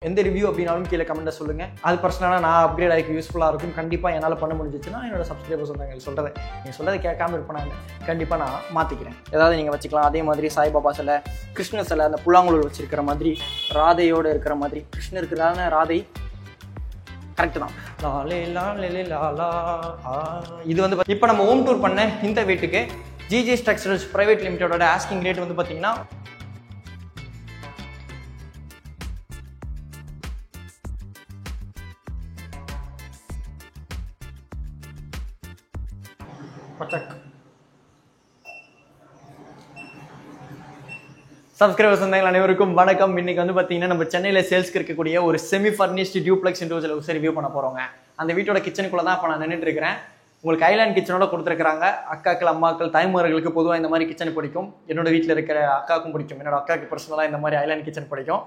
எந்த ரிவ்யூ அப்படினாலும் கீழே கமெண்ட்ல சொல்லுங்க. அது பர்சனலாக நான் அப்கிரேட் ஆகி யூஸ்ஃபுல்லாக இருக்கும். கண்டிப்பாக என்னால் பண்ண முடிஞ்சிச்சுன்னா என்னோட சப்ஸ்கிரைபர்ஸ் வந்து எங்களுக்கு சொல்கிறத நீங்கள் சொல்கிறத கேட்காம இருப்பேன். கண்டிப்பாக நான் மாற்றிக்கிறேன். ஏதாவது நீங்கள் வச்சுக்கலாம். அதே மாதிரி சாய்பாபா சிலை, கிருஷ்ண சிலை, அந்த புல்லாங்குழல் வச்சிருக்கிற மாதிரி, ராதையோடு இருக்கிற மாதிரி, கிருஷ்ணருக்கு தானே ராதை கரெக்டு தான். இது வந்து இப்போ நம்ம ஹோம் டூர் பண்ண இந்த வீட்டுக்கு ஜிஜி ஸ்ட்ரக்சரல்ஸ் பிரைவேட் லிமிடெடோட ஆஸ்கிங் ரேட் வந்து பார்த்தீங்கன்னா சப்ஸ்கிரைபர்ஸ் வந்தாங்க அனைவருக்கும் வணக்கம். இன்னைக்கு வந்து பார்த்தீங்கன்னா நம்ம சென்னையில் சேல்ஸ்க்கு இருக்கக்கூடிய ஒரு semi furnished duplex individual house review பண்ண போகிறோங்க. அந்த வீட்டோட கிச்சனுக்குள்ள தான் இப்போ நான் நின்றுட்டு இருக்கிறேன். உங்களுக்கு ஐலாண்ட் கிச்சனோட கொடுத்துருக்காங்க. அக்காக்கள், அம்மாக்கள், தாய்மார்களுக்கு பொதுவாக இந்த மாதிரி கிச்சன் பிடிக்கும். என்னோட வீட்டில் இருக்கிற அக்காவுக்கும் பிடிக்கும். என்னோட அக்காவுக்கு பர்சனலாக இந்த மாதிரி ஐலாண்ட் கிச்சன் பிடிக்கும்.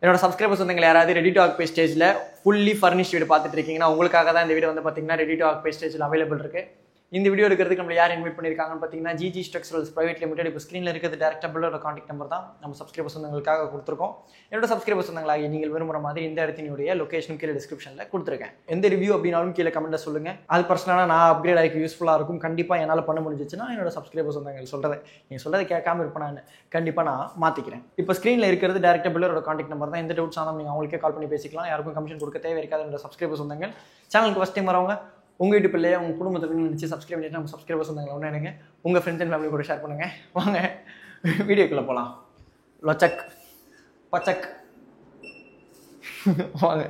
என்னோட சப்ஸ்கிரைபர்ஸ் வந்து யாராவது ரெடி டு ஆக்குபை ஸ்டேஜில் ஃபுல்லி ஃபர்னிஷ்ட் வீடு பார்த்துட்டு இருக்கீங்கன்னா உங்களுக்காக தான் இந்த வீடு வந்து பார்த்தீங்கன்னா ரெடி டு ஆக்குபை ஸ்டேஜில் அவைலபிள் இருக்குது. இந்த வீடியோ எடுக்கிறதுக்கு நம்ம யார் இன்வைட் பண்ணியிருக்காங்கன்னு பார்த்தீங்கன்னா ஜிஜி ஸ்ட்ரக்சரல்ஸ் பிரைவேட் லிமிடெட். இப்போ ஸ்க்ரீனில் இருக்கிறது டேரக்டாக பில்லோட கான்டாக்ட் நம்பர் தான் நம்ம சப்ஸ்கிரைபர்ஸ் வந்தவங்களுக்காக கொடுத்துருக்கோம். என்னோட சப்ஸ்கிரைபர்ஸ் வந்தவங்களாக நீங்கள் விரும்புகிற மாதிரி இந்த இடத்தினுடைய லொகேஷன் கீழே டிஸ்கிரிப்ஷனில் கொடுத்துருக்கேன். எந்த ரிவ்யூ அப்படினாலும் கீழே கமெண்ட்டில் சொல்லுங்கள். அது பர்சனலாக நான் அப்கிரேட் ஆகி யூஸ்ஃபுல்லாக இருக்கும். கண்டிப்பாக என்னால் பண்ண முடிஞ்சிச்சுன்னா என்னோட சப்ஸ்கிரைபர்ஸ் வந்தவங்க சொல்கிறத நீங்கள் சொல்கிறத கேட்காம இருப்பேன். நான் கண்டிப்பாக நான் மாற்றிக்கிறேன். இப்போ ஸ்க்ரீனில் இருக்கிறது டேரக்டாக பில்லோட கான்டாக்ட் நம்பர் தான். எந்த டவுட்ஸ் ஆனாலும் நீங்கள் அவங்களுக்கே கால் பண்ணி பேசிக்கலாம். யாருக்கும் கமிஷன் கொடுக்க தேவை இருக்காது. என்னோட சப்ஸ்கிரைபர்ஸ் வந்தாங்க சேனலுக்கு ஃபஸ்ட் டைம் வரவங்க உங்கள் வீட்டு பிள்ளையை உங்கள் குடும்பத்துக்கு நினச்சி சப்ஸ்கிரைப் பண்ணிட்டு நம்ம சப்ஸ்கிரைபர்ஸ் வந்தாங்க ஒன்று எனக்கு உங்கள் ஃப்ரெண்ட்ஸ் அண்ட் ஃபேமிலி கூட ஷேர் பண்ணுங்கள். வாங்க வீடியோக்குள்ளே போகலாம். லொச்சக் பச்சக் வாங்க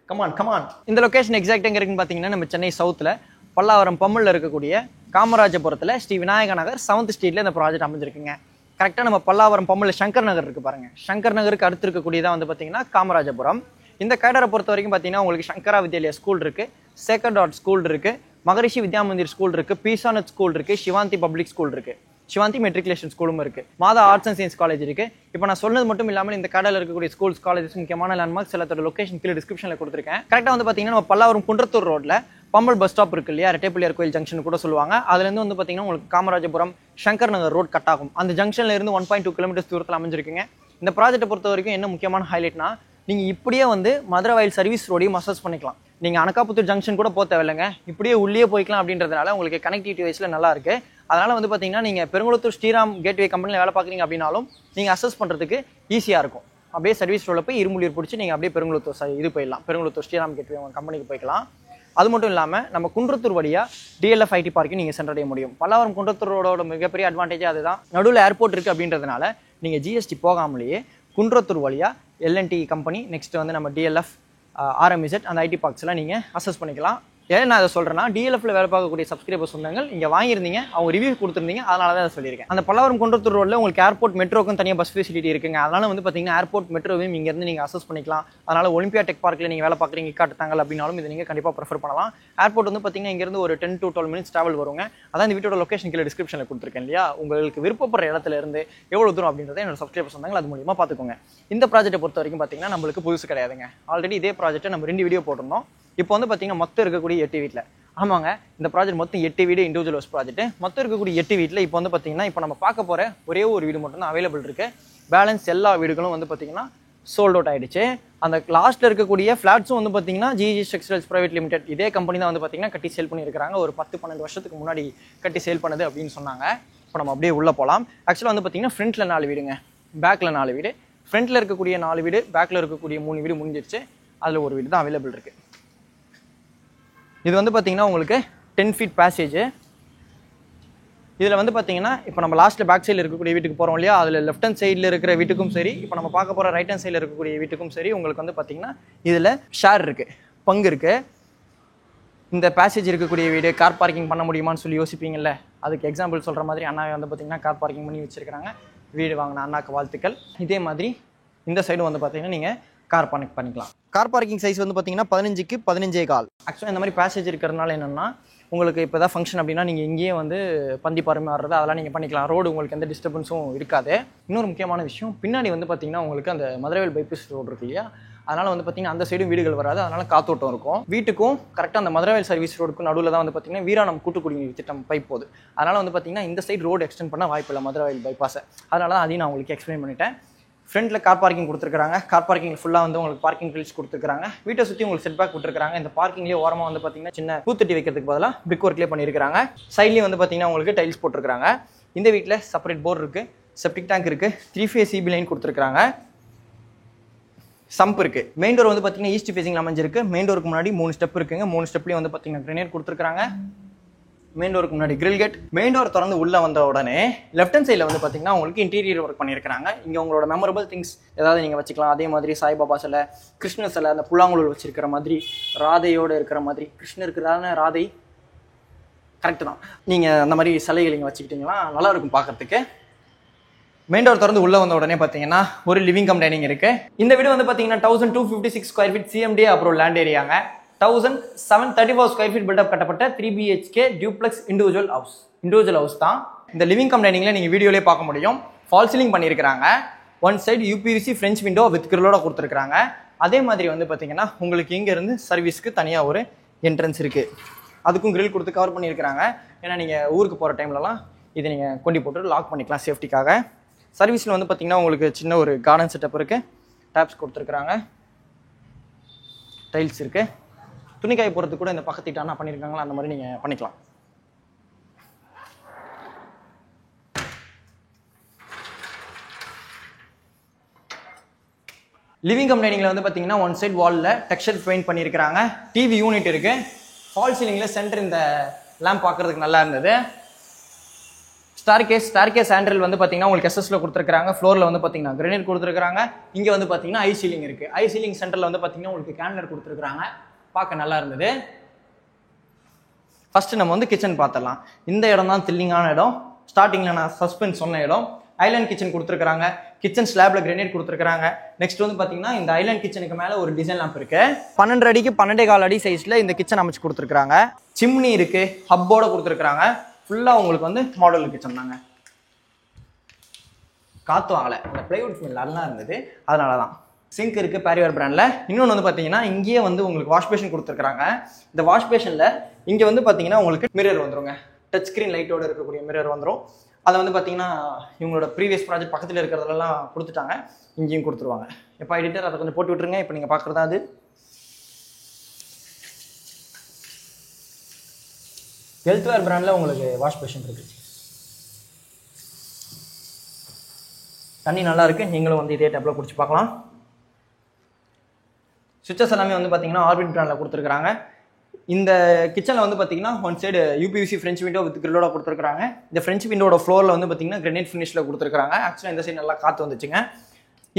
கமான் கமான். இந்த லொக்கேஷன் எக்ஸாக்ட் எங்கே இருக்குன்னு பார்த்தீங்கன்னா நம்ம சென்னை சவுத்தில் பல்லாவரம் பம்மலில் இருக்கக்கூடிய காமராஜபுரத்தில் ஸ்ரீ விநாயக நகர் 7th ஸ்ட்ரீட்டில் இந்த ப்ராஜெக்ட் அமைஞ்சிருக்குங்க. கரெக்டாக நம்ம பல்லாவரம் பம்மலில் சங்கர் நகர் இருக்குது பாருங்கள். சங்கர் நகருக்கு அடுத்து இருக்கக்கூடியதான் வந்து பார்த்தீங்கன்னா காமராஜபுரம். இந்த கேடரை பொறுத்த வரைக்கும் பார்த்தீங்கன்னா உங்களுக்கு சங்கரா வித்யாலயா ஸ்கூல் இருக்குது, சேக்கர் டாட் ஸ்கூல் இருக்குது, மகரிஷி வித்யா மந்திர் ஸ்கூல் இருக்குது, பீசானத் ஸ்கூல் இருக்குது, சிவாந்தி பப்ளிக் ஸ்கூல் இருக்குது, சிவாந்தி மெட்ரிகுலேஷன் ஸ்கூலும் இருக்குது, மாதா ஆர்ட்ஸ் அண்ட் சயின்ஸ் காலேஜ் இருக்குது. இப்போ நான் சொன்னது மட்டும் இல்லாமல் இந்த கடையில் இருக்கக்கூடிய ஸ்கூல்ஸ், காலேஜஸ், முக்கியமான லேண்ட்மார்க்ஸ் எல்லாத்தோட லொகேஷன் கீழே டிஸ்கிரிப்ஷனில் கொடுத்துருக்கேன். கரெக்டாக வந்து பார்த்தீங்கன்னா நம்ம பல்லாவரம் குன்றத்தூர் ரோட்டில் பம்பல் பஸ் ஸ்டாப் இருக்கு இல்லையா, ரெட்டைப்பிள்ளையார் கோயில் ஜங்ஷன் கூட சொல்லுவாங்க. அதுலேருந்து வந்து பார்த்தீங்கன்னா உங்களுக்கு காமராஜபுரம் சங்கர் நகர் ரோட் கட் ஆகும். அந்த ஜங்ஷன்ல இருந்து 1.2 கிலோமீட்டர்ஸ் தூரத்தில் அமைஞ்சிருக்குங்க. இந்த ப்ராஜெக்ட்டை பொறுத்த வரைக்கும் என்ன முக்கியமான ஹைலைட்னா நீங்கள் இப்படியே வந்து மதுரை வயல் சர்வீஸ் ரோடையும் மசாஜ் பண்ணிக்கலாம். நீங்கள் அனகாபுத்தூர் ஜங்ஷன் கூட போக தேவையில்லைங்க, இப்படியே உள்ளே போய்க்கலாம். அப்படின்றதுனால உங்களுக்கு கனெக்டிவிட்டி வைஸில் நல்லா இருக்குது. அதனால் வந்து பார்த்தீங்கன்னா நீங்கள் பெருங்குளத்தூர் ஸ்ரீராம் கேட்வே கம்பெனியில் வேலை பார்க்குறீங்க அப்படின்னாலும் நீங்கள் அசஸ் பண்ணுறதுக்கு ஈஸியாக இருக்கும். அப்படியே சர்வீஸ் ரோடில் போய் இருமுலியூர் பிடிச்சி நீங்கள் அப்படியே பெருங்குளத்தூர் போயிடலாம். பெருங்குளத்தூர் ஸ்ரீராம் கேட்வே உங்கள் கம்பெனிக்கு போய்க்கலாம். அது மட்டும் இல்லாமல் நம்ம குன்றத்தூர் வழியாக டிஎல்எஃப் ஐடி பார்க்கும் நீங்கள் சென்றடைய முடியும். பல்லாவரம் குன்றத்தூர் ரோடோட மிகப்பெரிய அட்வான்டேஜ் அதுதான். நடுவில் ஏர்போர்ட் இருக்குது அப்படின்றதுனால நீங்கள் ஜிஎஸ்டி போகாமலேயே குன்றத்தூர் வழியாக எல்என்டி கம்பெனி, நெக்ஸ்ட் வந்து நம்ம டிஎல்எஃப், ஆர்எம்இசட், அந்த ஐடி பார்க்ஸ்லாம் நீங்கள் அசஸ் பண்ணிக்கலாம். ஏன் நான் அதை சொல்கிறேன்னா டிஎல்எஃப்ல வேலை பார்க்கக்கூடிய சப்ஸ்கிரைபர்ஸ் சொன்னாங்க இங்கே வாங்கியிருந்தீங்க, அவங்க ரிவ்யூ கொடுத்துருந்தீங்க, அதனால தான் அதை சொல்லியிருக்கேன். அந்த பல்லாவரம் குன்றத்தூர் ரோடில் உங்களுக்கு ஏர்போர்ட் மெட்ரோக்கும் தனியாக பஸ் ஃபெசிலிட்டி இருக்குங்க. அதனால வந்து பார்த்தீங்கன்னா ஏர்போர்ட் மெட்ரோவையும் இங்கேருந்து நீங்கள் அசஸ் பண்ணிக்கலாம். அதனால் ஒலிம்பியா டெக் பார்க்கில் நீங்கள் வேலை பார்க்குறீங்க காட்டுத்தாங்க அப்படின்னாலும் இதை நீங்கள் கண்டிப்பாக ப்ரிஃபர் பண்ணலாம். ஏர்போர்ட் வந்து பார்த்தீங்கன்னா இங்கேருந்து ஒரு 10 to 12 minutes ட்ராவல் வருங்க. அதான் இந்த வீட்டோட லொகேஷன் கீழே டிஸ்கிரிப்ஷனில் கொடுத்துருக்கேன் இல்லையா. உங்களுக்கு விருப்பப்படுற இடத்துல இருந்து எவ்வளோ தூரம் அப்படின்றத என்னோட சப்ஸ்கிரைபர்ஸ் வந்தாங்க அது மூலியமாக பார்த்துக்கோங்க. இந்த ப்ராஜெக்ட்டை பொறுத்த வரைக்கும் பார்த்தீங்கன்னா நம்மளுக்கு புதுசு கிடையாதுங்க. ஆல்ரெடி இதே ப்ராஜெக்ட்டை நம்ம 2 வீடியோ போட்டிருந்தோம். இப்போ வந்து பார்த்தீங்கன்னா மொத்தம் இருக்கக்கூடிய 8 வீட்டில், ஆமாங்க இந்த ப்ராஜெக்ட் மொத்தம் 8 வீடு இண்டிவிஜுவல் ஹவுஸ் ப்ராஜெக்ட். மொத்தம் இருக்கக்கூடிய 8 வீட்டில் இப்போ வந்து பார்த்தீங்கன்னா இப்போ நம்ம பார்க்க போகிற ஒரே ஒரு வீடு மட்டும் தான் அவைலபிள் இருக்குது. பேலன்ஸ் எல்லா வீடுகளும் வந்து பார்த்தீங்கன்னா சோல்ட் அவுட் ஆகிடுச்சு. அந்த லாஸ்ட்டில் இருக்கக்கூடிய ஃப்ளாட்ஸும் வந்து பார்த்தீங்கன்னா ஜிஜி ஸ்ட்ரக்சரல்ஸ் பிரைவேட் லிமிடெட் இதே கம்பெனி தான் வந்து பார்த்தீங்கன்னா கட்டி சேல் பண்ணியிருக்காங்க. ஒரு 10-12 வருஷத்துக்கு முன்னாடி கட்டி சேல் பண்ணது அப்படின்னு சொன்னாங்க. இப்போ நம்ம அப்படியே உள்ளே போகலாம். ஆக்சுவலாக வந்து பார்த்தீங்கன்னா ஃப்ரண்ட்டில் 4 வீடுங்க, பேக்கில் 4 வீடு. ஃப்ரண்ட்டில் இருக்கக்கூடிய 4 வீடு, பேக்கில் இருக்கக்கூடிய 3 வீடு முடிஞ்சிருச்சு. அதில் ஒரு வீடு தான் அவைலபிள் இருக்குது. இது வந்து பார்த்தீங்கன்னா உங்களுக்கு 10 feet பேசேஜ். இதில் வந்து பார்த்தீங்கன்னா இப்போ நம்ம லாஸ்ட்டில் பேக் சைடில் இருக்கக்கூடிய வீட்டுக்கு போகிறோம் இல்லையா, அதில் லெஃப்ட் ஹேண்ட் சைடில் இருக்கிற வீட்டுக்கும் சரி, இப்போ நம்ம பார்க்க போகிற ரைட் ஹேண்ட் சைடில் இருக்கக்கூடிய வீட்டுக்கும் சரி உங்களுக்கு வந்து பார்த்தீங்கன்னா இதில் ஷேர் இருக்குது, பங்கு இருக்குது. இந்த பேசேஜ் இருக்கக்கூடிய வீடு கார் பார்க்கிங் பண்ண முடியுமான்னு சொல்லி யோசிப்பீங்கல்ல, அதுக்கு எக்ஸாம்பிள் சொல்கிற மாதிரி அண்ணாவை வந்து பார்த்தீங்கன்னா கார் பார்க்கிங் பண்ணி வச்சுருக்காங்க. வீடு வாங்கின அண்ணாக்கு வாழ்த்துக்கள். இதே மாதிரி இந்த சைடும் வந்து பார்த்தீங்கன்னா நீங்கள் கார் பார்க் பண்ணிக்கலாம். கார் பார்க்கிங் சைஸ் வந்து பார்த்தீங்கன்னா 15க்கு 15.25. ஆக்சுவலாக இந்த மாதிரி பேசேஜ் இருக்கிறதுனால என்னென்னா உங்களுக்கு இப்போ தான் ஃபங்க்ஷன் அப்படின்னா நீங்கள் இங்கேயே வந்து பந்தி பரிமாறுறது அதெல்லாம் நீங்கள் பண்ணிக்கலாம். ரோடு உங்களுக்கு எந்த டிஸ்டர்பன்ஸும் இருக்காது. இன்னொரு முக்கியமான விஷயம், பின்னாடி வந்து பார்த்தீங்கன்னா உங்களுக்கு அந்த மதுரைவேல் பைபாஸ் ரோடு இருக்கு இல்லையா, அதனால் வந்து பார்த்தீங்கன்னா அந்த சைடும் வீடுகள் வராது. அதனால் காத்தோட்டம் இருக்கும். வீட்டுக்கும் கரெக்டாக அந்த மதுரைவேல் சர்வீஸ் ரோடுக்கும் நடுவில் தான் வந்து பார்த்தீங்கன்னா வீராணம் கூட்டுக்குடிநீர் திட்டம் பைப் போகுது. அதனால் வந்து பார்த்தீங்கன்னா இந்த சைடு ரோடு எக்ஸ்டெண்ட் பண்ண வாய்ப்பு இல்லை மதுரைவேல் பைபாஸை. அதனால தான் அதையும் நான் உங்களுக்கு எக்ஸ்பிளைன் பண்ணிட்டேன். ஃப்ரண்ட்ல கார் பார்க்கிங் கொடுத்துருக்காங்க. கார் பார்க்கிங் ஃபுல்லாக வந்து உங்களுக்கு பார்க்கிங் கிரில்ஸ் கொடுத்துருக்காங்க. வீட்டை சுற்றி உங்களுக்கு செட் பேக் கொடுத்துருக்காங்க. இந்த பார்க்கிங்லேயே ஓரமாக வந்து பார்த்தீங்கன்னா சின்ன பூத்தொட்டி வைக்கிறதுக்கு பதிலாக பிரிக் ஒர்க்லேயே பண்ணியிருக்காங்க. சைட்லேயும் வந்து பார்த்தீங்கன்னா உங்களுக்கு டைல்ஸ் போட்டிருக்காங்க. இந்த வீட்டில் செப்பரேட் போர் இருக்குது, செப்டிக் டேங்க் இருக்குது, 3 ஃபேஸ் CB லைன் கொடுத்துருக்காங்க, சம்ப் இருக்குது. மெயின் டோர் வந்து பார்த்தீங்கன்னா ஈஸ்ட் ஃபேசிங் அமைஞ்சிருக்கு. மெயின் டோருக்கு முன்னாடி 3 ஸ்டெப் இருக்குங்க. 3 ஸ்டெப்லேயும் வந்து பார்த்தீங்கன்னா கிரனைட் கொடுத்துருக்காங்க. மெயின் டோருக்கு முன்னாடி கிரில் கேட். மெயின் டோர் திறந்து உள்ள வந்த உடனே லெஃப்ட் ஹேண்ட் சைடில் வந்து பார்த்தீங்கன்னா உங்களுக்கு இன்டீரியர் ஒர்க் பண்ணியிருக்காங்க. இங்கே உங்களோட மெமரபிள் திங்ஸ் ஏதாவது நீங்கள் வச்சுக்கலாம். அதே மாதிரி சாய்பாபா சிலை, கிருஷ்ணர் சிலை, அந்த புல்லாங்குழல் வச்சிருக்கிற மாதிரி, ராதையோடு இருக்கிற மாதிரி, கிருஷ்ணருக்கு ராதை கரெக்டு தான். நீங்கள் அந்த மாதிரி சிலைகள் நீங்கள் வச்சுக்கிட்டீங்கன்னா நல்லா இருக்கும் பார்க்கறதுக்கு. மெயின் டோர் திறந்து உள்ள வந்த உடனே பார்த்தீங்கன்னா ஒரு லிவிங் கம் டைனிங் இருக்கு. இந்த வீடு வந்து பார்த்தீங்கன்னா 1256 ஸ்கொயர் ஃபீட் CMD அப்புறம் லேண்ட் ஏரியாங்க. 1734 ஸ்கொயர் ஃபீட் பில்டப் கட்டப்பட்ட 3 BHK டியூப்ளெக்ஸ் இண்டிவிஜுவல் ஹவுஸ் தான். இந்த லிவிங் கம் டைனிங்ல நீங்க வீடியோலேயே பார்க்க முடியும். ஃபால் சீலிங் பண்ணியிருக்காங்க. One side UPVC French window with கிரிலோட கொடுத்துருக்காங்க. அதே மாதிரி வந்து பார்த்தீங்கன்னா உங்களுக்கு இங்க இருந்து சர்வீஸ்க்கு தனியாக ஒரு என்ட்ரன்ஸ் இருக்கு. அதுக்கும் கிரில் கொடுத்து கவர் பண்ணியிருக்காங்க. ஏன்னா நீங்கள் ஊருக்கு போகிற டைம்லலாம் இதை நீங்கள் கொண்டு போட்டு லாக் பண்ணிக்கலாம் சேஃப்டிக்காக. சர்வீஸில் வந்து பார்த்தீங்கன்னா உங்களுக்கு சின்ன ஒரு கார்டன் செட்டப் இருக்குது. டேப்ஸ் கொடுத்துருக்குறாங்க, டைல்ஸ் இருக்குது. துணிக்காய போகிறதுக்கு கூட இந்த பக்கத்திட்டானா பண்ணியிருக்காங்களா, அந்த மாதிரி நீங்கள் பண்ணிக்கலாம். லிவிங் கம் டைனிங்ல வந்து பார்த்தீங்கன்னா ஒன் சைட் வாலில் டெக்ஸ்சர் பெயிண்ட் பண்ணியிருக்காங்க. டிவி யூனிட் இருக்குது. ஃபால் சீலிங்கில் சென்டர் இந்த லேம்ப் பார்க்குறதுக்கு நல்லா இருந்தது. ஸ்டார்கேஸ் ஹேண்டில் வந்து பார்த்தீங்கன்னா உங்களுக்கு எஸ்எஸ்ல கொடுத்துருக்காங்க. ஃப்ளோரில் வந்து பார்த்தீங்கன்னா கிரனைட் கொடுத்துருக்காங்க. இங்கே வந்து பார்த்தீங்கன்னா ஐ சீலிங் இருக்குது. ஐ சீலிங் சென்டரில் வந்து பார்த்தீங்கன்னா உங்களுக்கு கேண்டலர் கொடுத்துருக்காங்க. பார்க்க நல்லா இருந்தது. ஃபர்ஸ்ட் நம்ம வந்து கிச்சன் பார்த்துடலாம். இந்த இடம் தான் த்ரில்லிங்கான இடம். ஸ்டார்டிங்கில் நான் சஸ்பென்ஸ் சொன்ன இடம். ஐலாண்ட் கிச்சன் கொடுத்துருக்காங்க. கிச்சன் ஸ்லாப்ல கிரனைட் கொடுத்துருக்காங்க. நெக்ஸ்ட் வந்து பார்த்தீங்கன்னா இந்த ஐலாண்ட் கிச்சனுக்கு மேலே ஒரு டிசைன் லேம்ப் இருக்கு. 12 அடிக்கு 12.25 அடி சைஸ்ல இந்த கிச்சன் அமைச்சு கொடுத்துருக்காங்க. சிம்னி இருக்கு, ஹப்போட கொடுத்துருக்காங்க. ஃபுல்லாக உங்களுக்கு வந்து மாடல் கிச்சன் தாங்க. காற்று வாங்கலை, அந்த பிளைவுட் ஸ்மெல் நல்லா இருந்தது, அதனால தான். சிங்க் இருக்குது பேரிவர் பிராண்டில். இன்னொன்று வந்து பார்த்தீங்கன்னா இங்கேயே வந்து உங்களுக்கு வாஷ் பேஷன் கொடுத்துருக்காங்க. இந்த வாஷ் பேஷனில் இங்கே வந்து பார்த்தீங்கன்னா உங்களுக்கு மிரர் வந்துருங்க. டச் ஸ்க்ரீன் லைட்டோடு இருக்கக்கூடிய மிரர் வந்துடும். அதை வந்து பார்த்தீங்கன்னா இவங்களோட ப்ரீவியஸ் ப்ராஜெக்ட் பக்கத்தில் இருக்கிறதெல்லாம் கொடுத்துட்டாங்க. இங்கேயும் கொடுத்துருவாங்க. எப்போ எடிட்டர் அதை கொஞ்சம் போட்டு விட்டுருங்க. இப்போ நீங்கள் பார்க்குறதா அது ஹெல்த்வேர் பிராண்டில் உங்களுக்கு வாஷ் பேஷன் இருக்குது. தண்ணி நல்லா இருக்குது. நீங்களும் வந்து இதே டேப்பில் குடிச்சு பார்க்கலாம். சுவிட்சஸ் எல்லாமே வந்து பார்த்தீங்கன்னா ஆர்பிட் பிராண்டில் கொடுத்துருக்காங்க. இந்த கிச்சனில் வந்து பார்த்தீங்கன்னா one side UPVC French window with கிரிலோட கொடுத்துருக்காங்க. இந்த ஃப்ரெஞ்ச் விண்டோட ஃப்ளோரில் வந்து பார்த்தீங்கன்னா கிரனைட் ஃபினிஷில் கொடுத்துருக்காங்க. ஆக்சுவலாக இந்த சைடு நல்லா காற்று வந்துச்சுங்க.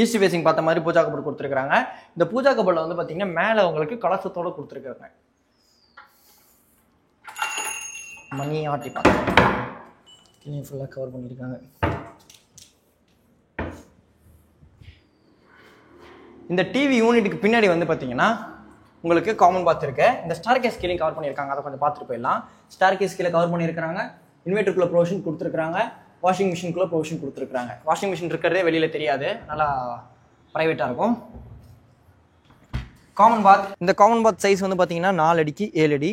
ஈஸ்ட் ஃபேசிங் பார்த்த மாதிரி பூஜா கபோர்டு கொடுத்துருக்காங்க. இந்த பூஜா கபோர்டில் வந்து பார்த்தீங்கன்னா மேலே உங்களுக்கு கலசத்தோடு கொடுத்துருக்காங்க. மணி ஆட்டி பார்த்து ஃபுல்லாக கவர் பண்ணியிருக்காங்க. இந்த டிவி யூனிட்டுக்கு பின்னாடி வந்து பார்த்தீங்கன்னா உங்களுக்கு காமன் பாத் இருக்கு. இந்த ஸ்டார் கேஸ் கீழே கவர் பண்ணியிருக்காங்க. அதை கொஞ்சம் பார்த்துட்டு போயிடலாம். ஸ்டார் கேஸ் கீழே கவர் பண்ணியிருக்காங்க. இன்வெர்டருக்குள்ள ப்ரொவிஷன் கொடுத்துருக்காங்க. வாஷிங் மிஷினுக்குள்ள ப்ரொவிஷன் கொடுத்துருக்காங்க. வாஷிங் மிஷின் இருக்கிறதே வெளியில் தெரியாது, நல்லா ப்ரைவேட்டாக இருக்கும். காமன் பாத். இந்த காமன் பாத் சைஸ் வந்து பார்த்தீங்கன்னா 4 அடிக்கு 7 அடி.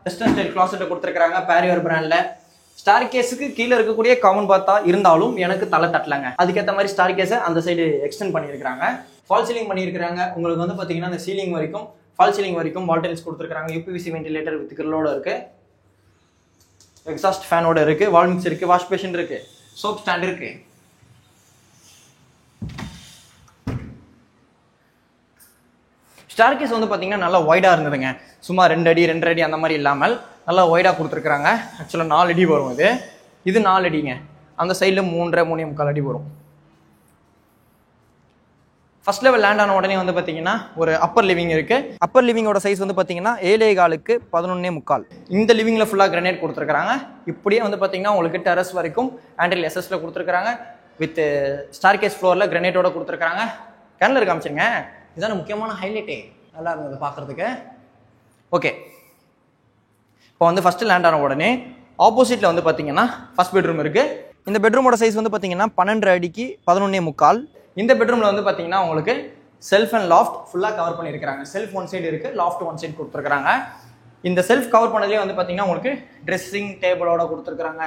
வெஸ்டர்ன் ஸ்டைல் கிளாசெட்டை கொடுத்துருக்காங்க பேரிவர் பிராண்டில். ஸ்டார் கேஸுக்கு கீழே இருக்கக்கூடிய காமன் பாத்தா இருந்தாலும் எனக்கு தலை தட்டலங்க. அதுக்கேற்ற மாதிரி ஸ்டார் கேஸை அந்த சைடு எக்ஸ்டெண்ட் பண்ணியிருக்காங்க. ஃபால் சீலிங் பண்ணியிருக்காங்க. உங்களுக்கு வந்து பார்த்தீங்கன்னா அந்த சீலிங் வரைக்கும் ஃபால் சீலிங் வரைக்கும் வால் டைல்ஸ் கொடுத்துருக்காங்க. UPVC வென்டிலேட்டர் வித் கிரிலோட இருக்கு. எக்ஸாஸ்ட் ஃபேனோட இருக்கு. வால் மிக்ஸ் இருக்கு. வாஷ் பேஷன் இருக்கு. சோப் ஸ்டாண்ட் இருக்கு. ஸ்டார் கேஸ் வந்து பார்த்தீங்கன்னா நல்லா ஒய்டாக இருந்ததுங்க. சும்மா 2 அடி 2.5 அடி அந்த மாதிரி இல்லாமல் நல்லா ஒய்டாக கொடுத்துருக்காங்க. ஆக்சுவலாக 4 அடி வரும். இது 4 அடிங்க. அந்த சைடில் 3.5 அடி வரும். ஃபர்ஸ்ட் லெவல் லேண்ட் ஆன உடனே வந்து பார்த்தீங்கன்னா ஒரு அப்பர் லிவிங் இருக்கு. அப்பர் லிவிங்கோட சைஸ் வந்து பார்த்தீங்கன்னா 7.25 11.25. இந்த லிவிங்கில் ஃபுல்லாக கிரனைட் கொடுத்துருக்காங்க. இப்படியே வந்து பார்த்தீங்கன்னா உங்களுக்கு டெரஸ் வரைக்கும் ஹேண்டில் எஸ்எஸ்ல கொடுத்துருக்காங்க. வித் ஸ்டார் கேஸ் ஃப்ளோரில் கிரனைட்டோட கொடுத்துருக்காங்க. கேண்டலர் காமிச்சிருங்க. இதுதான் முக்கியமான ஹைலைட்டே. நல்லா இருந்தது பார்க்குறதுக்கு. ஓகே, இப்போ வந்து ஃபஸ்ட்டு லேண்ட் ஆன உடனே ஆப்போசிட்டில் வந்து பார்த்தீங்கன்னா ஃபர்ஸ்ட் பெட்ரூம் இருக்குது. இந்த பெட்ரூமோட சைஸ் வந்து பார்த்தீங்கன்னா 12 அடிக்கு 11.25. இந்த பெட்ரூமில் வந்து பார்த்தீங்கன்னா உங்களுக்கு செல்ஃப் அண்ட் லாஃப்ட் ஃபுல்லாக கவர் பண்ணியிருக்காங்க. செல்ஃப் ஒன் சைடு இருக்குது, லாஃப்ட் ஒன் சைடு கொடுத்துருக்காங்க. இந்த செல்ஃப் கவர் பண்ணதுலேயே வந்து பார்த்தீங்கன்னா உங்களுக்கு ட்ரெஸ்ஸிங் டேபிளோட கொடுத்துருக்காங்க.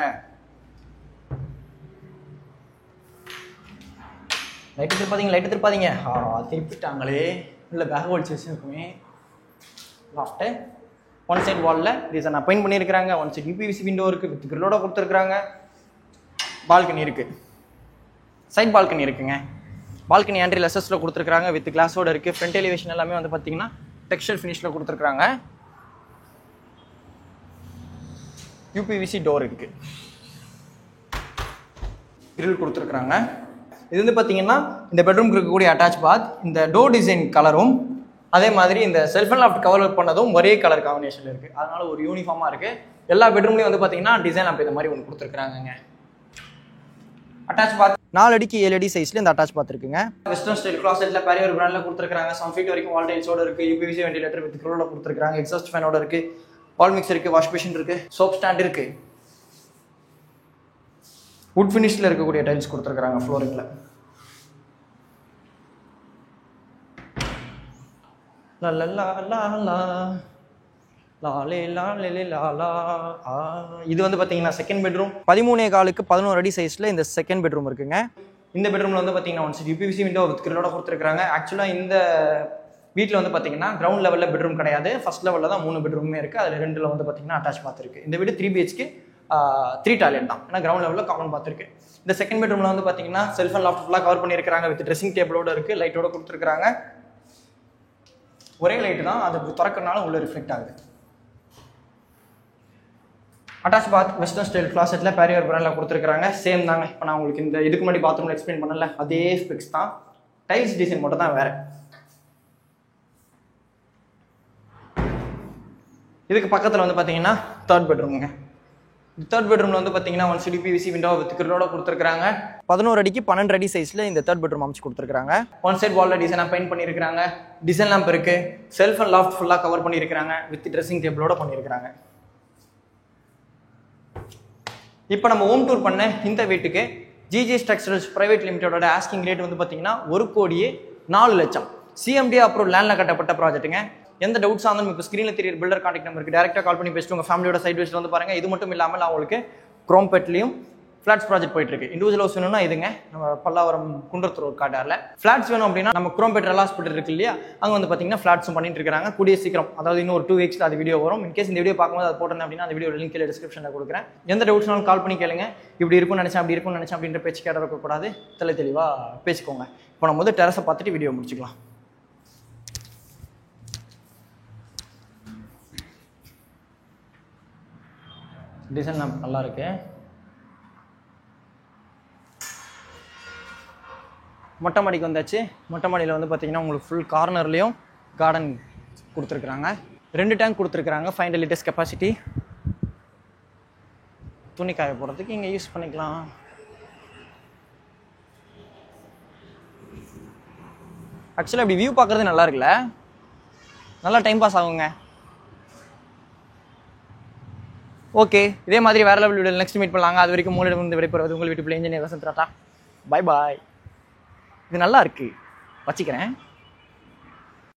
லைட்டு திருப்பாதீங்க திருப்பிட்டாங்களே. இல்லை பேக் ஒழிச்சு வச்சுருக்குமே. லாஃப்ட்டு ஒன் சைட் வாலில் ரீசன் பெயிண்ட் பண்ணியிருக்கிறாங்க. ஒன் சைட் யூபிவிசி விண்டோ இருக்குது, வித் கிரில்லோட கொடுத்துருக்குறாங்க. பால்கனி இருக்குது, சைட் பால்கனி இருக்குங்க. பால்கனி ஆண்ட்ரி லெசஸில் கொடுத்துருக்காங்க, வித் கிளாஸோடு இருக்குது. ஃப்ரண்ட் எலிவேஷன் எல்லாமே வந்து பார்த்தீங்கன்னா டெக்ஸ்டர் ஃபினிஷில் கொடுத்துருக்காங்க. யூபிவிசி டோர் இருக்குது, கிரில் கொடுத்துருக்குறாங்க. இது வந்து பார்த்தீங்கன்னா இந்த பெட்ரூம்க்கு இருக்கக்கூடிய அட்டாச் பாத். இந்த டோர் டிசைன் கலரும் அதே மாதிரி இந்த செல்ஃப் அண்ட் லாஃப்ட் கவர் பண்ணதும் ஒரே கலர் காம்பினேஷனில் இருக்குது. அதனால ஒரு யூனிஃபார்மாக இருக்குது. எல்லா பெட்ரூம்லேயும் வந்து பார்த்தீங்கன்னா டிசைன் லாம்ப் இந்த மாதிரி ஒன்று கொடுத்துருக்காங்க. அட்டாச் பாத் 4 அடிக்கு 7 அடி சைஸில் இந்த அட்டாச் பாத் இருக்குங்க. வெஸ்டர்ன் ஸ்டைல் கிளாசெட்டில் பேரியர் பிராண்டில் கொடுத்துருக்காங்க. 7 feet வரைக்கும் வால் டைல்ஸோட இருக்குது. யூபிவிசி வெண்டிலேட்டர் வித் கிரில்லோட கொடுத்துருக்காங்க. எக்ஸாஸ்ட் ஃபேனோட இருக்குது. வால் மிக்ஸ் இருக்குது, வாஷ் பேஷன் இருக்குது, சோப் ஸ்டாண்ட் இருக்குது. வுட் ஃபினிஷில் இருக்கக்கூடிய டைல்ஸ் கொடுத்துருக்காங்க ஃப்ளோரிங்கில். இது வந்து பார்த்தீங்கன்னா செகண்ட் பெட்ரூம். 13.4க்கு 11 அடி சைஸில் இந்த செகண்ட் பெட்ரூம் இருக்குங்க. இந்த பெட்ரூமில் வந்து பார்த்தீங்கன்னா one side UPVC window with கிரில்லோட கொடுத்துருக்காங்க. ஆக்சுவலாக இந்த வீட்டில் வந்து பார்த்தீங்கன்னா கிரவுண்ட் லெவலில் பெட்ரூம் கிடையாது, ஃபர்ஸ்ட் லெவலில் தான் 3 பெட்ரூமே இருக்குது. அதில் 2 வந்து பார்த்தீங்கன்னா அட்டாச் பாத் இருக்குது. இந்த வீடு 3 BHK 3 டாய்லெட் தான், ஏன்னா கிரவுண்ட் லெவலில் காமன் பாத் இருக்குது. இந்த செகண்ட் பெட்ரூமில் வந்து பார்த்தீங்கன்னா செல்ஃப் அண்ட் லாஃப்ட் ஃபுல்லாக கவர் பண்ணியிருக்காங்க, வித் ட்ரெஸ்ஸிங் டேபிளோட இருக்குது, லைட்டோட கொடுத்துருக்காங்க. ஒரே லைட்டு தான், அது திறக்கிறனால உள்ள ரிஃப்ளெக்ட் ஆகுது. அட்டாச் பாத் வெஸ்டர்ன் ஸ்டைல் கிளாசெட்டில் பேரியர் பிராண்டில் கொடுத்துருக்காங்க. சேம் தாங்க. இப்போ நான் உங்களுக்கு இந்த இதுக்கு முன்னாடி பாத்ரூமில் எக்ஸ்பிளைன் பண்ணல, அதே ஸ்பெக்ஸ் தான். டைல்ஸ் டிசைன் மட்டும் தான் வேறு. இதுக்கு பக்கத்தில் வந்து பார்த்தீங்கன்னா தேர்ட் பெட்ரூமுங்க. தேர்ட் பெட்ரூமில் வந்து பார்த்தீங்கன்னா one side UPVC window with கிரில்லோட கொடுத்துருக்காங்க. 11 அடிக்கு 12 அடி சைஸில் இந்த தேர்ட் பெட்ரூம் அமைச்சு கொடுத்துருக்காங்க. ஒன் சைட் வாலில் டிசைனாக பெயிண்ட் பண்ணியிருக்காங்க. டிசைன் லேம்ப் இருக்குது. செல்ஃப் அண்ட் லாஃப்ட் ஃபுல்லாக கவர் பண்ணியிருக்காங்க, வித் ட்ரெஸ்ஸிங் டேபிளோட பண்ணியிருக்காங்க. இப்போ நம்ம ஹோம் டூர் பண்ண இந்த வீட்டுக்கு ஜிஜி ஸ்ட்ரக்சரல்ஸ் பிரைவேட் லிமிடெடோட ஆஸ்கிங் ரேட் வந்து பார்த்தீங்கன்னா 1,04,00,000. சிஎம்டி அப்ரூவ் லேண்டில் கட்டப்பட்ட ப்ராஜெக்ட்டுங்க. எந்த டவுட்ஸ் ஆனாலும் இப்போ ஸ்க்ரீனில் தெரியுற பில்டர் கான்டாக்ட் நம்பருக்கு டேரெக்டாக கால் பண்ணி பேசிட்டு உங்கள் ஃபேமிலியோட சைட் விசிட் வந்து பாருங்கள். இது மட்டும் இல்லாமல் அவங்களுக்கு குரோம்பேட்லையும் ஃப்ளாட்ஸ் ப்ராஜெக்ட் போயிட்டு இருக்கு. இண்டிவிஜுவல் ஹவுஸ் வேணும்னா இதுங்க நம்ம பல்லாவரம் குன்றத்தூர் காட்டாரில். ஃப்ளாட்ஸ் வேணும் அப்படின்னா நம்ம குரோம்பேட் ஹாஸ்பிட்டல் இருக்கு இல்லையா, அங்கே வந்து பார்த்தீங்கன்னா ஃப்ளாட்ஸும் பண்ணிட்டு இருக்காங்க. கூடிய சீக்கிரம், அதாவது இன்னும் ஒரு 2 weeks அது வீடியோ வரும். இன்கேஸ் இந்த வீடியோ பார்க்கும்போது அது போட்டேன் அப்படின்னா அந்த வீடியோ லிங்க் டிஸ்கிரிப்ஷனில் கொடுக்குறேன். எந்த டவுட்ஸ்னாலும் கால் பண்ணி கேளுங்க. இப்படி இருக்கும்னு நினச்சேன், அப்படி இருக்கும்னு நினச்சேன் அப்படின்ற பேச்சு கேட்ட இருக்கக்கூடாது. தெளிவாக பேசிக்கோங்க. இப்போ நம்ம வந்து டெரஸை பார்த்துட்டு வீடியோ முடிச்சுக்கலாம். டிசைன் நல்லா இருக்கு. மொட்டை மாடிக்கு வந்தாச்சு. மொட்டை மாடியில் வந்து பார்த்தீங்கன்னா உங்களுக்கு ஃபுல் கார்னர்லேயும் கார்டன் கொடுத்துருக்குறாங்க. 2 டேங்க் கொடுத்துருக்குறாங்க. 500 liters கெப்பாசிட்டி. துணி காய போடுறதுக்கு இங்கே யூஸ் பண்ணிக்கலாம். ஆக்சுவலாக இப்படி வியூ பார்க்குறது நல்லா இருக்குல்ல, நல்லா டைம் பாஸ் ஆகுங்க. ஓகே, இதே மாதிரி வேற லெவல் வீடியோ நெக்ஸ்ட் மீட் பண்ணலாங்க. அது வரைக்கும் மூலிடம் வந்து விடைபெறுவது உங்கள் வீட்டு பிள்ளை இன்ஜினியர் வசந்த் ராட்டா. பாய் பாய். இது நல்லா இருக்கு, வச்சுக்கிறேன்.